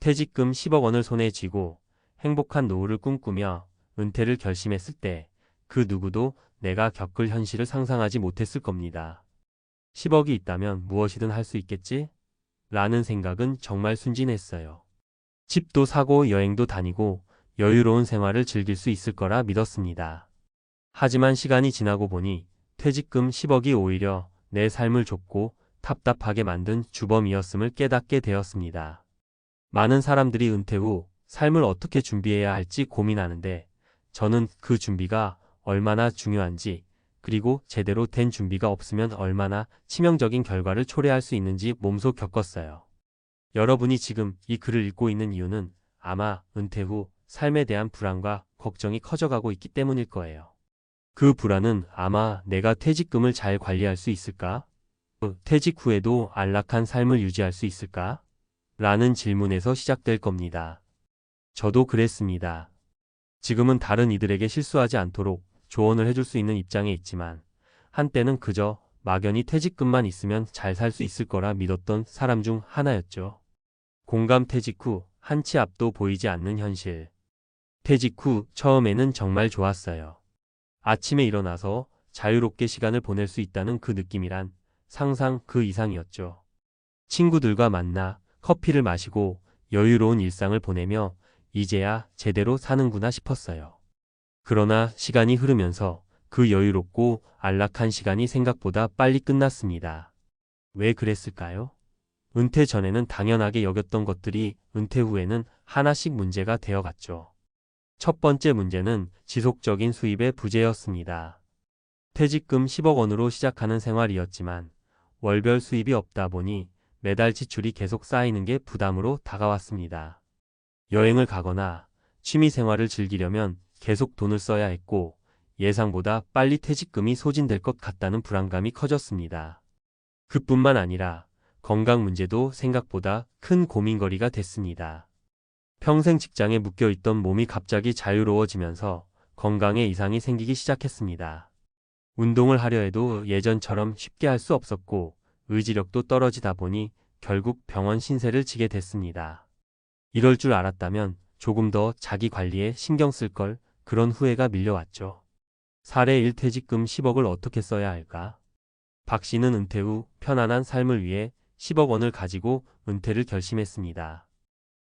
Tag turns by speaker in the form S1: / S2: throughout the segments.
S1: 퇴직금 10억 원을 손에 쥐고 행복한 노후를 꿈꾸며 은퇴를 결심했을 때 그 누구도 내가 겪을 현실을 상상하지 못했을 겁니다. 10억이 있다면 무엇이든 할 수 있겠지? 라는 생각은 정말 순진했어요. 집도 사고 여행도 다니고 여유로운 생활을 즐길 수 있을 거라 믿었습니다. 하지만 시간이 지나고 보니 퇴직금 10억이 오히려 내 삶을 좁고 답답하게 만든 주범이었음을 깨닫게 되었습니다. 많은 사람들이 은퇴 후 삶을 어떻게 준비해야 할지 고민하는데 저는 그 준비가 얼마나 중요한지, 그리고 제대로 된 준비가 없으면 얼마나 치명적인 결과를 초래할 수 있는지 몸소 겪었어요. 여러분이 지금 이 글을 읽고 있는 이유는 아마 은퇴 후 삶에 대한 불안과 걱정이 커져가고 있기 때문일 거예요. 그 불안은 아마 내가 퇴직금을 잘 관리할 수 있을까? 퇴직 후에도 안락한 삶을 유지할 수 있을까? 라는 질문에서 시작될 겁니다. 저도 그랬습니다. 지금은 다른 이들에게 실수하지 않도록 조언을 해줄 수 있는 입장에 있지만 한때는 그저 막연히 퇴직금만 있으면 잘 살 수 있을 거라 믿었던 사람 중 하나였죠. 공감. 퇴직 후 한 치 앞도 보이지 않는 현실. 퇴직 후 처음에는 정말 좋았어요. 아침에 일어나서 자유롭게 시간을 보낼 수 있다는 그 느낌이란 상상 그 이상이었죠. 친구들과 만나 커피를 마시고 여유로운 일상을 보내며 이제야 제대로 사는구나 싶었어요. 그러나 시간이 흐르면서 그 여유롭고 안락한 시간이 생각보다 빨리 끝났습니다. 왜 그랬을까요? 은퇴 전에는 당연하게 여겼던 것들이 은퇴 후에는 하나씩 문제가 되어갔죠. 첫 번째 문제는 지속적인 수입의 부재였습니다. 퇴직금 10억 원으로 시작하는 생활이었지만 월별 수입이 없다 보니 매달 지출이 계속 쌓이는 게 부담으로 다가왔습니다. 여행을 가거나 취미 생활을 즐기려면 계속 돈을 써야 했고 예상보다 빨리 퇴직금이 소진될 것 같다는 불안감이 커졌습니다. 그뿐만 아니라 건강 문제도 생각보다 큰 고민거리가 됐습니다. 평생 직장에 묶여있던 몸이 갑자기 자유로워지면서 건강에 이상이 생기기 시작했습니다. 운동을 하려 해도 예전처럼 쉽게 할 수 없었고 의지력도 떨어지다 보니 결국 병원 신세를 지게 됐습니다. 이럴 줄 알았다면 조금 더 자기 관리에 신경 쓸 걸, 그런 후회가 밀려왔죠. 사례 1. 퇴직금 10억을 어떻게 써야 할까? 박 씨는 은퇴 후 편안한 삶을 위해 10억 원을 가지고 은퇴를 결심했습니다.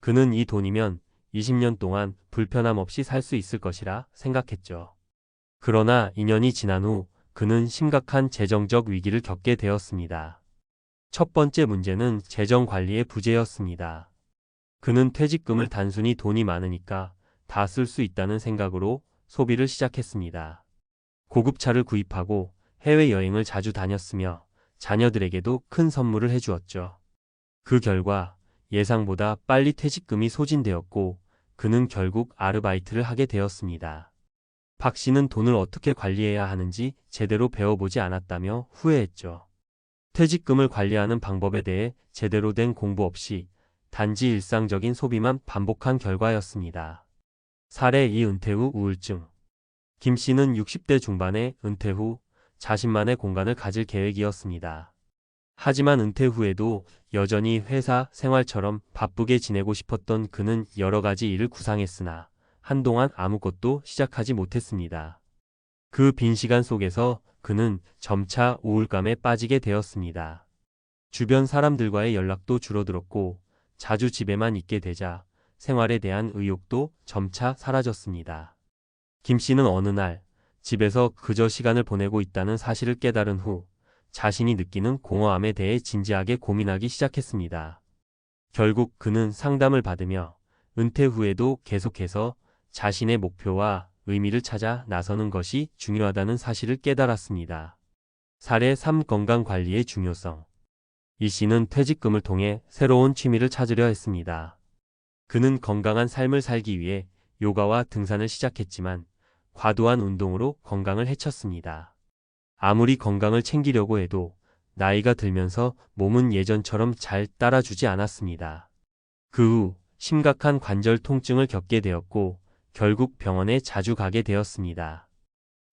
S1: 그는 이 돈이면 20년 동안 불편함 없이 살 수 있을 것이라 생각했죠. 그러나 2년이 지난 후 그는 심각한 재정적 위기를 겪게 되었습니다. 첫 번째 문제는 재정 관리의 부재였습니다. 그는 퇴직금을 단순히 돈이 많으니까 다 쓸 수 있다는 생각으로 소비를 시작했습니다. 고급차를 구입하고 해외여행을 자주 다녔으며 자녀들에게도 큰 선물을 해주었죠. 그 결과 예상보다 빨리 퇴직금이 소진되었고 그는 결국 아르바이트를 하게 되었습니다. 박 씨는 돈을 어떻게 관리해야 하는지 제대로 배워보지 않았다며 후회했죠. 퇴직금을 관리하는 방법에 대해 제대로 된 공부 없이 단지 일상적인 소비만 반복한 결과였습니다. 사례 2. 은퇴 후 우울증. 김 씨는 60대 중반에 은퇴 후 자신만의 공간을 가질 계획이었습니다. 하지만 은퇴 후에도 여전히 회사 생활처럼 바쁘게 지내고 싶었던 그는 여러 가지 일을 구상했으나 한동안 아무것도 시작하지 못했습니다. 그 빈 시간 속에서 그는 점차 우울감에 빠지게 되었습니다. 주변 사람들과의 연락도 줄어들었고 자주 집에만 있게 되자 생활에 대한 의욕도 점차 사라졌습니다. 김 씨는 어느 날 집에서 그저 시간을 보내고 있다는 사실을 깨달은 후 자신이 느끼는 공허함에 대해 진지하게 고민하기 시작했습니다. 결국 그는 상담을 받으며 은퇴 후에도 계속해서 자신의 목표와 의미를 찾아 나서는 것이 중요하다는 사실을 깨달았습니다. 사례 3. 건강관리의 중요성. 이 씨는 퇴직금을 통해 새로운 취미를 찾으려 했습니다. 그는 건강한 삶을 살기 위해 요가와 등산을 시작했지만 과도한 운동으로 건강을 해쳤습니다. 아무리 건강을 챙기려고 해도 나이가 들면서 몸은 예전처럼 잘 따라주지 않았습니다. 그 후 심각한 관절 통증을 겪게 되었고 결국 병원에 자주 가게 되었습니다.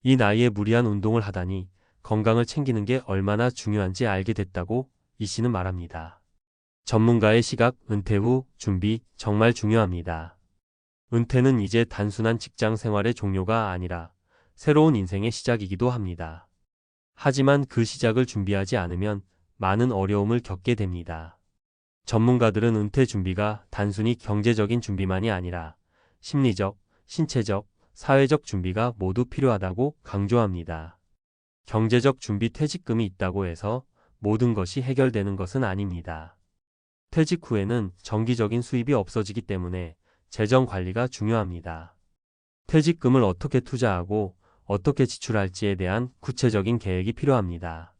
S1: 이 나이에 무리한 운동을 하다니 건강을 챙기는 게 얼마나 중요한지 알게 됐다고 이 씨는 말합니다. 전문가의 시각, 은퇴 후 준비 정말 중요합니다. 은퇴는 이제 단순한 직장 생활의 종료가 아니라 새로운 인생의 시작이기도 합니다. 하지만 그 시작을 준비하지 않으면 많은 어려움을 겪게 됩니다. 전문가들은 은퇴 준비가 단순히 경제적인 준비만이 아니라 심리적, 신체적, 사회적 준비가 모두 필요하다고 강조합니다. 경제적 준비 퇴직금이 있다고 해서 모든 것이 해결되는 것은 아닙니다. 퇴직 후에는 정기적인 수입이 없어지기 때문에 재정 관리가 중요합니다. 퇴직금을 어떻게 투자하고 어떻게 지출할지에 대한 구체적인 계획이 필요합니다.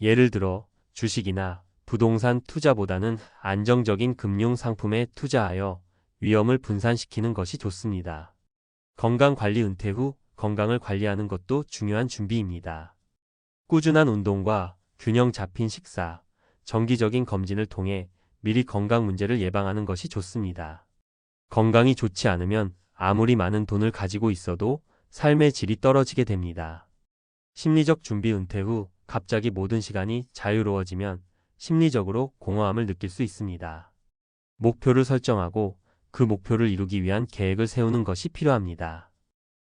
S1: 예를 들어 주식이나 부동산 투자보다는 안정적인 금융 상품에 투자하여 위험을 분산시키는 것이 좋습니다. 건강관리 은퇴 후 건강을 관리하는 것도 중요한 준비입니다. 꾸준한 운동과 균형 잡힌 식사, 정기적인 검진을 통해 미리 건강 문제를 예방하는 것이 좋습니다. 건강이 좋지 않으면 아무리 많은 돈을 가지고 있어도 삶의 질이 떨어지게 됩니다. 심리적 준비 은퇴 후 갑자기 모든 시간이 자유로워지면 심리적으로 공허함을 느낄 수 있습니다. 목표를 설정하고 그 목표를 이루기 위한 계획을 세우는 것이 필요합니다.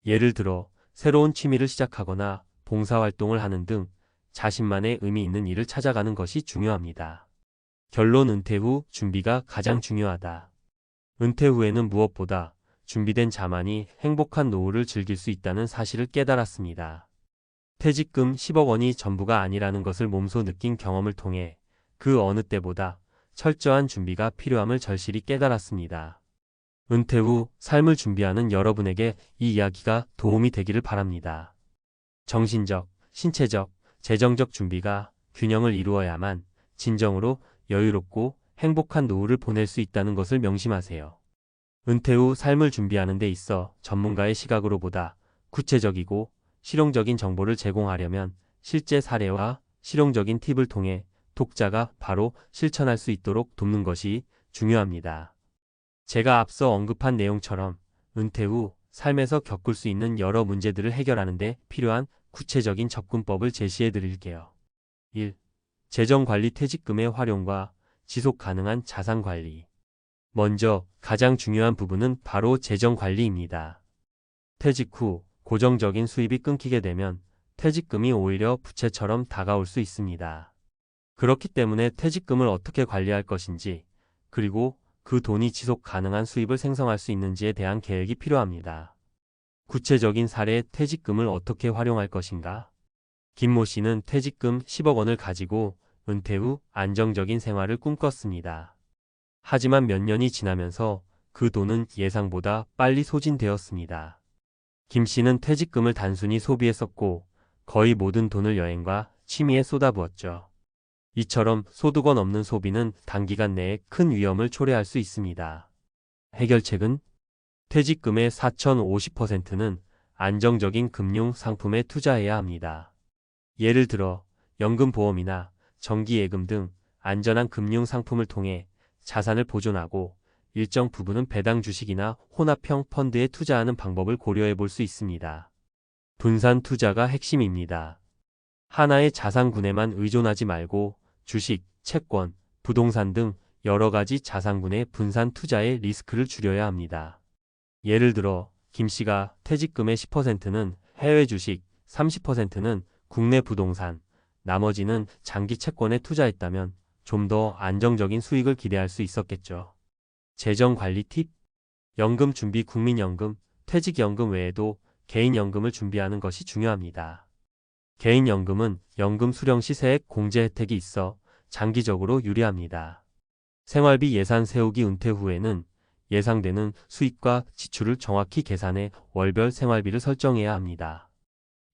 S1: 예를 들어 새로운 취미를 시작하거나 봉사활동을 하는 등 자신만의 의미 있는 일을 찾아가는 것이 중요합니다. 결론 은퇴 후 준비가 가장 중요하다. 은퇴 후에는 무엇보다 준비된 자만이 행복한 노후를 즐길 수 있다는 사실을 깨달았습니다. 퇴직금 10억 원이 전부가 아니라는 것을 몸소 느낀 경험을 통해 그 어느 때보다 철저한 준비가 필요함을 절실히 깨달았습니다. 은퇴 후 삶을 준비하는 여러분에게 이 이야기가 도움이 되기를 바랍니다. 정신적, 신체적, 재정적 준비가 균형을 이루어야만 진정으로 여유롭고 행복한 노후를 보낼 수 있다는 것을 명심하세요. 은퇴 후 삶을 준비하는 데 있어 전문가의 시각으로 보다 구체적이고 실용적인 정보를 제공하려면 실제 사례와 실용적인 팁을 통해 독자가 바로 실천할 수 있도록 돕는 것이 중요합니다. 제가 앞서 언급한 내용처럼 은퇴 후 삶에서 겪을 수 있는 여러 문제들을 해결하는 데 필요한 구체적인 접근법을 제시해 드릴게요. 1. 재정관리 퇴직금의 활용과 지속 가능한 자산관리. 먼저 가장 중요한 부분은 바로 재정관리입니다. 퇴직 후 고정적인 수입이 끊기게 되면 퇴직금이 오히려 부채처럼 다가올 수 있습니다. 그렇기 때문에 퇴직금을 어떻게 관리할 것인지, 그리고 그 돈이 지속 가능한 수입을 생성할 수 있는지에 대한 계획이 필요합니다. 구체적인 사례 퇴직금을 어떻게 활용할 것인가? 김모 씨는 퇴직금 10억 원을 가지고 은퇴 후 안정적인 생활을 꿈꿨습니다. 하지만 몇 년이 지나면서 그 돈은 예상보다 빨리 소진되었습니다. 김 씨는 퇴직금을 단순히 소비했었고 거의 모든 돈을 여행과 취미에 쏟아부었죠. 이처럼 소득원 없는 소비는 단기간 내에 큰 위험을 초래할 수 있습니다. 해결책은 퇴직금의 4,050%는 안정적인 금융 상품에 투자해야 합니다. 예를 들어 연금보험이나 정기예금 등 안전한 금융 상품을 통해 자산을 보존하고 일정 부분은 배당 주식이나 혼합형 펀드에 투자하는 방법을 고려해 볼 수 있습니다. 분산 투자가 핵심입니다. 하나의 자산군에만 의존하지 말고 주식, 채권, 부동산 등 여러 가지 자산군의 분산 투자의 리스크를 줄여야 합니다. 예를 들어 김 씨가 퇴직금의 10%는 해외 주식, 30%는 국내 부동산, 나머지는 장기 채권에 투자했다면 좀 더 안정적인 수익을 기대할 수 있었겠죠. 재정관리 팁? 연금 준비 국민연금, 퇴직연금 외에도 개인연금을 준비하는 것이 중요합니다. 개인연금은 연금 수령 시 세액 공제 혜택이 있어 장기적으로 유리합니다. 생활비 예산 세우기 은퇴 후에는 예상되는 수입과 지출을 정확히 계산해 월별 생활비를 설정해야 합니다.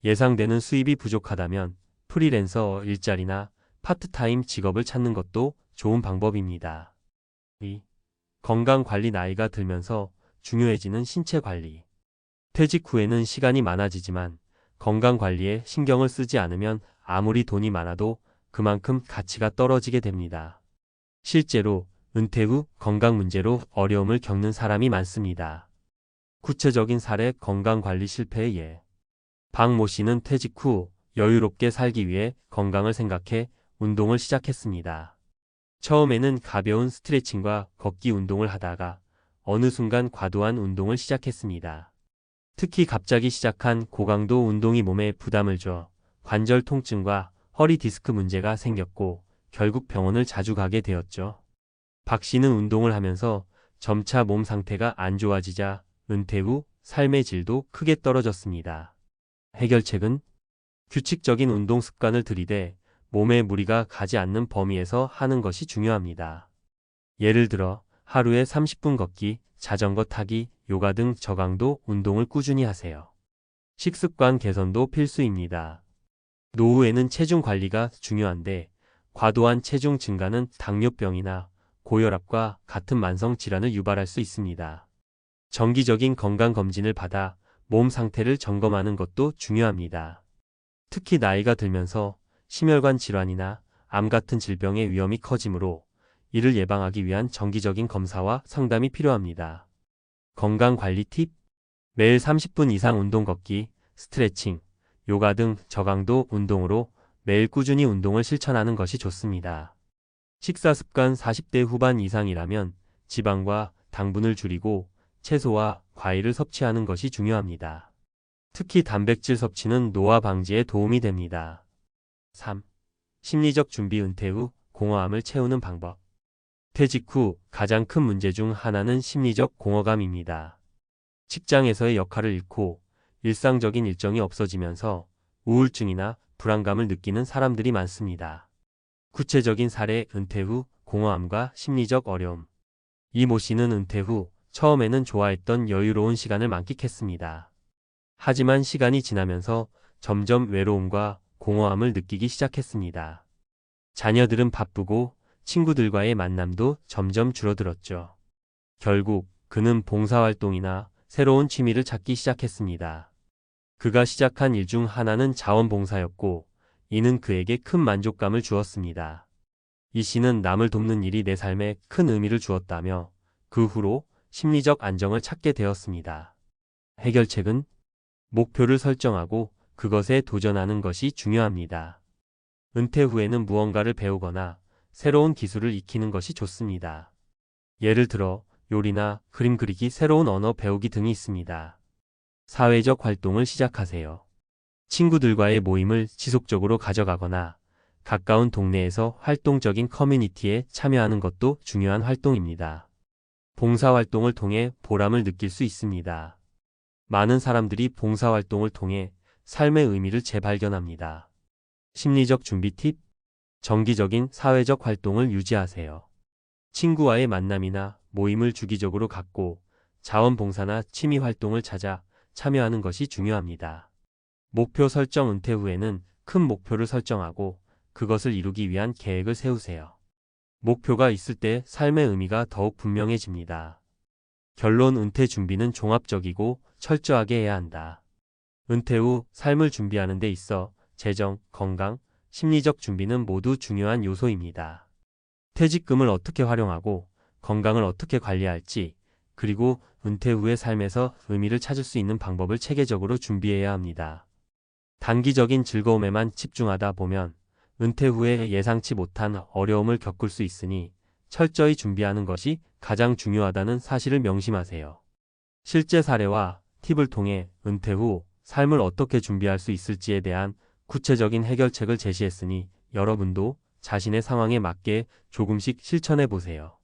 S1: 예상되는 수입이 부족하다면 프리랜서 일자리나 파트타임 직업을 찾는 것도 좋은 방법입니다. 2. 건강관리 나이가 들면서 중요해지는 신체관리. 퇴직 후에는 시간이 많아지지만 건강관리에 신경을 쓰지 않으면 아무리 돈이 많아도 그만큼 가치가 떨어지게 됩니다. 실제로 은퇴 후 건강 문제로 어려움을 겪는 사람이 많습니다. 구체적인 사례 건강관리 실패의 예. 박모 씨는 퇴직 후 여유롭게 살기 위해 건강을 생각해 운동을 시작했습니다. 처음에는 가벼운 스트레칭과 걷기 운동을 하다가 어느 순간 과도한 운동을 시작했습니다. 특히 갑자기 시작한 고강도 운동이 몸에 부담을 줘 관절 통증과 허리 디스크 문제가 생겼고 결국 병원을 자주 가게 되었죠. 박 씨는 운동을 하면서 점차 몸 상태가 안 좋아지자 은퇴 후 삶의 질도 크게 떨어졌습니다. 해결책은 규칙적인 운동 습관을 들이되 몸에 무리가 가지 않는 범위에서 하는 것이 중요합니다. 예를 들어 하루에 30분 걷기, 자전거 타기, 요가 등 저강도 운동을 꾸준히 하세요. 식습관 개선도 필수입니다. 노후에는 체중 관리가 중요한데 과도한 체중 증가는 당뇨병이나 고혈압과 같은 만성 질환을 유발할 수 있습니다. 정기적인 건강검진을 받아 몸 상태를 점검하는 것도 중요합니다. 특히 나이가 들면서 심혈관 질환이나 암 같은 질병의 위험이 커지므로 이를 예방하기 위한 정기적인 검사와 상담이 필요합니다. 건강관리 팁: 매일 30분 이상 운동 걷기, 스트레칭, 요가 등 저강도 운동으로 매일 꾸준히 운동을 실천하는 것이 좋습니다. 식사 습관: 40대 후반 이상이라면 지방과 당분을 줄이고 채소와 과일을 섭취하는 것이 중요합니다. 특히 단백질 섭취는 노화 방지에 도움이 됩니다. 3. 심리적 준비: 은퇴 후 공허함을 채우는 방법. 퇴직 후 가장 큰 문제 중 하나는 심리적 공허감입니다. 직장에서의 역할을 잃고 일상적인 일정이 없어지면서 우울증이나 불안감을 느끼는 사람들이 많습니다. 구체적인 사례: 은퇴 후 공허함과 심리적 어려움. 이 모 씨는 은퇴 후 처음에는 좋아했던 여유로운 시간을 만끽했습니다. 하지만 시간이 지나면서 점점 외로움과 공허함을 느끼기 시작했습니다. 자녀들은 바쁘고 친구들과의 만남도 점점 줄어들었죠. 결국 그는 봉사활동이나 새로운 취미를 찾기 시작했습니다. 그가 시작한 일 중 하나는 자원봉사였고 이는 그에게 큰 만족감을 주었습니다. 이 씨는 남을 돕는 일이 내 삶에 큰 의미를 주었다며 그 후로 심리적 안정을 찾게 되었습니다. 해결책은 목표를 설정하고 그것에 도전하는 것이 중요합니다. 은퇴 후에는 무언가를 배우거나 새로운 기술을 익히는 것이 좋습니다. 예를 들어 요리나 그림 그리기, 새로운 언어 배우기 등이 있습니다. 사회적 활동을 시작하세요. 친구들과의 모임을 지속적으로 가져가거나 가까운 동네에서 활동적인 커뮤니티에 참여하는 것도 중요한 활동입니다. 봉사활동을 통해 보람을 느낄 수 있습니다. 많은 사람들이 봉사활동을 통해 삶의 의미를 재발견합니다. 심리적 준비 팁: 정기적인 사회적 활동을 유지하세요. 친구와의 만남이나 모임을 주기적으로 갖고 자원봉사나 취미 활동을 찾아 참여하는 것이 중요합니다. 목표 설정: 은퇴 후에는 큰 목표를 설정하고 그것을 이루기 위한 계획을 세우세요. 목표가 있을 때 삶의 의미가 더욱 분명해집니다. 결론: 은퇴 준비는 종합적이고 철저하게 해야 한다. 은퇴 후 삶을 준비하는 데 있어 재정, 건강, 심리적 준비는 모두 중요한 요소입니다. 퇴직금을 어떻게 활용하고 건강을 어떻게 관리할지, 그리고 은퇴 후의 삶에서 의미를 찾을 수 있는 방법을 체계적으로 준비해야 합니다. 단기적인 즐거움에만 집중하다 보면 은퇴 후에 예상치 못한 어려움을 겪을 수 있으니 철저히 준비하는 것이 가장 중요하다는 사실을 명심하세요. 실제 사례와 팁을 통해 은퇴 후 삶을 어떻게 준비할 수 있을지에 대한 구체적인 해결책을 제시했으니 여러분도 자신의 상황에 맞게 조금씩 실천해 보세요.